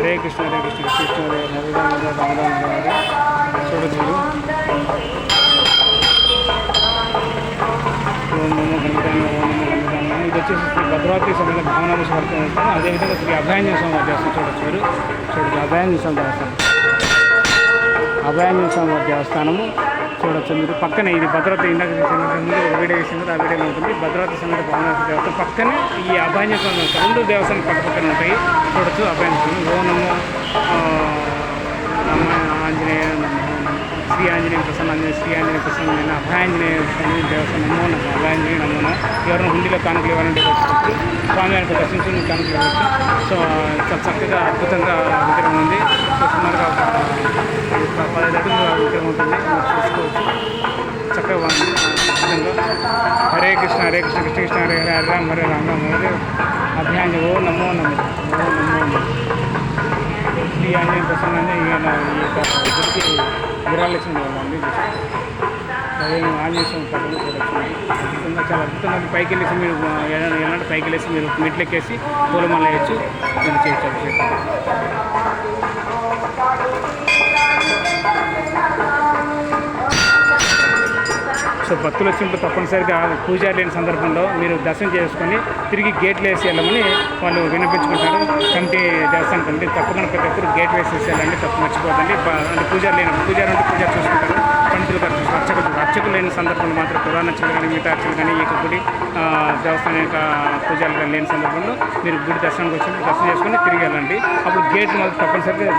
హరే కృష్ణ కృష్ణ హరే రామ రామ రామ హరే. చూడొచ్చు మీరు. ఓం నమో గణపతాయ ఓం నమో గణపతాయ. ఇది వచ్చేసి శ్రీ భద్రావతి సమేత భావనామృషి వర్తం చేస్తాను. అదేవిధంగా శ్రీ అభయాంజనేయ స్వామి వారి దేవస్థానం చూడొచ్చు మీరు. చూడొచ్చు అభయాంజనేయ స్వామి దేవస్థానం. అభయాంజనేయ స్వామి వారి దేవస్థానము చూడొచ్చు మీరు. పక్కనే ఇది భద్రావతి ఇందాక ముందు వీడియో వేసింది, ఆ వీడియోలో ఉంటుంది. భద్రావతి సమేత భావనామృషి దేవస్థానం పక్కనే ఈ అభయాంజనేయ స్వామి రెండు దేవస్థానం పక్క పక్కన ఉంటాయి. చూడొచ్చు అభయాంజనేయ స్వామి. ఓం నమో ఆంజనేయ శ్రీ ఆంజనేయ ప్రసన్నాంజనేయ శ్రీ ఆంజనేయ ప్రసన్న అభయాంజనేయ స్వామి దేవస్థానం నమో నమో అభయాంజనేయ నమో. ఎవరైనా హుండీలో కానుకలు ఇవ్వాలంటే వచ్చినప్పుడు స్వామివారికి దర్శించుకుని కానుకలు ఇవ్వచ్చు. సో చాలా చక్కగా అద్భుతంగా విగ్రహం ఉంది. సో సుమారుగా 15 అడుగుల విగ్రహం ఉంటుంది, చూసుకోవచ్చు. చక్కగా ఉంది అద్భుతంగా. హరే కృష్ణ కృష్ణ కృష్ణ హరే హరే హరే రామ హరే రామ రామ హరే. అభయాంజనేయ ఓ నమో నమో ఓ నమో నమో. శ్రీ ఆంజనేయ ప్రసన్నాంజనేయ ఇద్దరికి విరాళాలు ఇచ్చింది వాళ్ళండి. అదే ఆంజనేయ స్వామి పక్కన చూడొచ్చు. అద్భుతంగా చాలా అద్భుతంగా పైకి వెళ్ళేసి మీరు ఎలాంటి పైకి వెళ్ళేసి మీరు మెట్లు ఎక్కేసి పూలమాల వేయచ్చు, నేను చేయొచ్చు అభిషేకం. సో భక్తులు వచ్చినప్పుడు తప్పనిసరిగా పూజారి లేని సందర్భంలో మీరు దర్శనం చేసుకొని తిరిగి గేట్లు వేసి వెళ్ళమని వాళ్ళు వినిపించుకుంటారు. కమిటీ దేవస్థానం కమిటీ తప్పకుండా ప్రతి ఒక్కరు గేట్ వేసి వెళ్ళండి, తప్పు మర్చిపోదండి. అంటే పూజారి లేని పూజారి అంటే పూజ చూసుకుంటారు, పండితులు గారు చూసుకుంటారు. అర్చకులు లేని సందర్భంలో మాత్రం పురాణ అర్చకులు కానీ మిగతా అర్చకులు కానీ ఈ గుడి దేవస్థానం యొక్క పూజారులు కానీ లేని సందర్భంలో మీరు గుడి దర్శనానికి వచ్చి దర్శనం చేసుకొని తిరిగి వెళ్ళండి. అప్పుడు గేట్లు మాత్రం తప్పనిసరిగా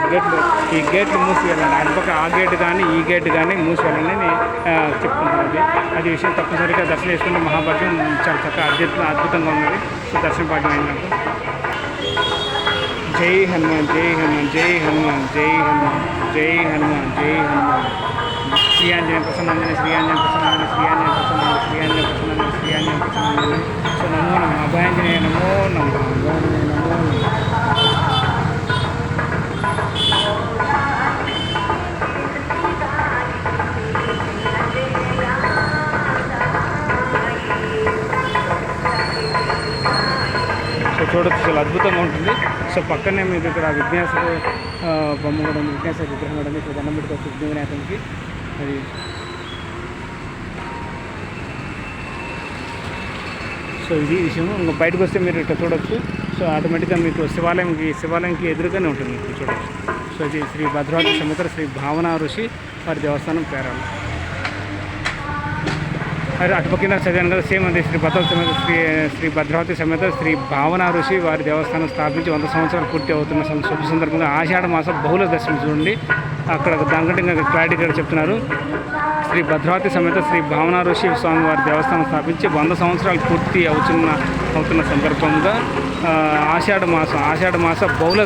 ఈ గేట్లు మూసి వెళ్ళండి. అటుపక్క ఆ గేట్ కానీ ఈ గేట్ కానీ మూసి వెళ్ళండి చెప్తుంటుంది. అది విషయం తప్పనిసరిగా దర్శనం చేసుకుంటే మహాభాగ్యం చాలా చక్కగా అద్భుతంగా ఉన్నది. సో దర్శన భాగ్యం అయినప్పుడు జై హనుమాన్ జై హనుమాన్ జై హనుమాన్ జై హనుమాన్ జై హనుమాన్ జై హనుమాన్. శ్రీ ఆంజనేయ ప్రసన్నాంజనేయ శ్రీ ఆంజనేయ ప్రసన్నాంజనేయ శ్రీ ఆంజనేయ ప్రసన్నాంజనేయ శ్రీ ఆంజనేయ ప్రసన్నాంజనేయ శ్రీ ఆంజనేయ ప్రసన్నాంజనేయ. సో నమో నమో అభయాంజనేయ నమో నమో అభయాంజనేయ నమో నమో. చూడొచ్చు, చాలా అద్భుతంగా ఉంటుంది. సో పక్కనే మీకు ఇక్కడ విఘ్నేశ్వర బొమ్మ కూడా ఉంది, విఘ్నేశ్వర విగ్రహం కూడా ఉంది. ఇక్కడ దండం పెట్టుకోవచ్చు విఘ్న వినాయకునికి. అది సో ఇది విషయం. ఇంకా బయటకు వస్తే మీరు ఇక్కడ చూడొచ్చు. సో ఆటోమేటిక్గా మీకు శివాలయంకి ఎదురుగానే ఉంటుంది మీకు చూడొచ్చు. సో ఇది శ్రీ భద్రావతి సమేత శ్రీ భావన ఋషి వారి దేవస్థానం పేరాలు. అటుపక్కన చదివాను కదా, సేమ్ అది శ్రీ భద్రావతి సమేత శ్రీ భద్రావతి సమేత శ్రీ భావన ఋషి వారి దేవస్థానం స్థాపించి 100 సంవత్సరాలు పూర్తి అవుతున్న శుభ సందర్భంగా ఆషాఢ మాసం బహుళ దర్శనం చూడండి. అక్కడ దానికంటే ఇంకా క్లారిటీ కూడా చెప్తున్నారు. శ్రీ భద్రావతి సమేత శ్రీ భావన ఋషి స్వామి వారి దేవస్థానం స్థాపించి 100 సంవత్సరాలు పూర్తి అవుతున్న సందర్భంగా ఆషాఢ మాసం బహుళ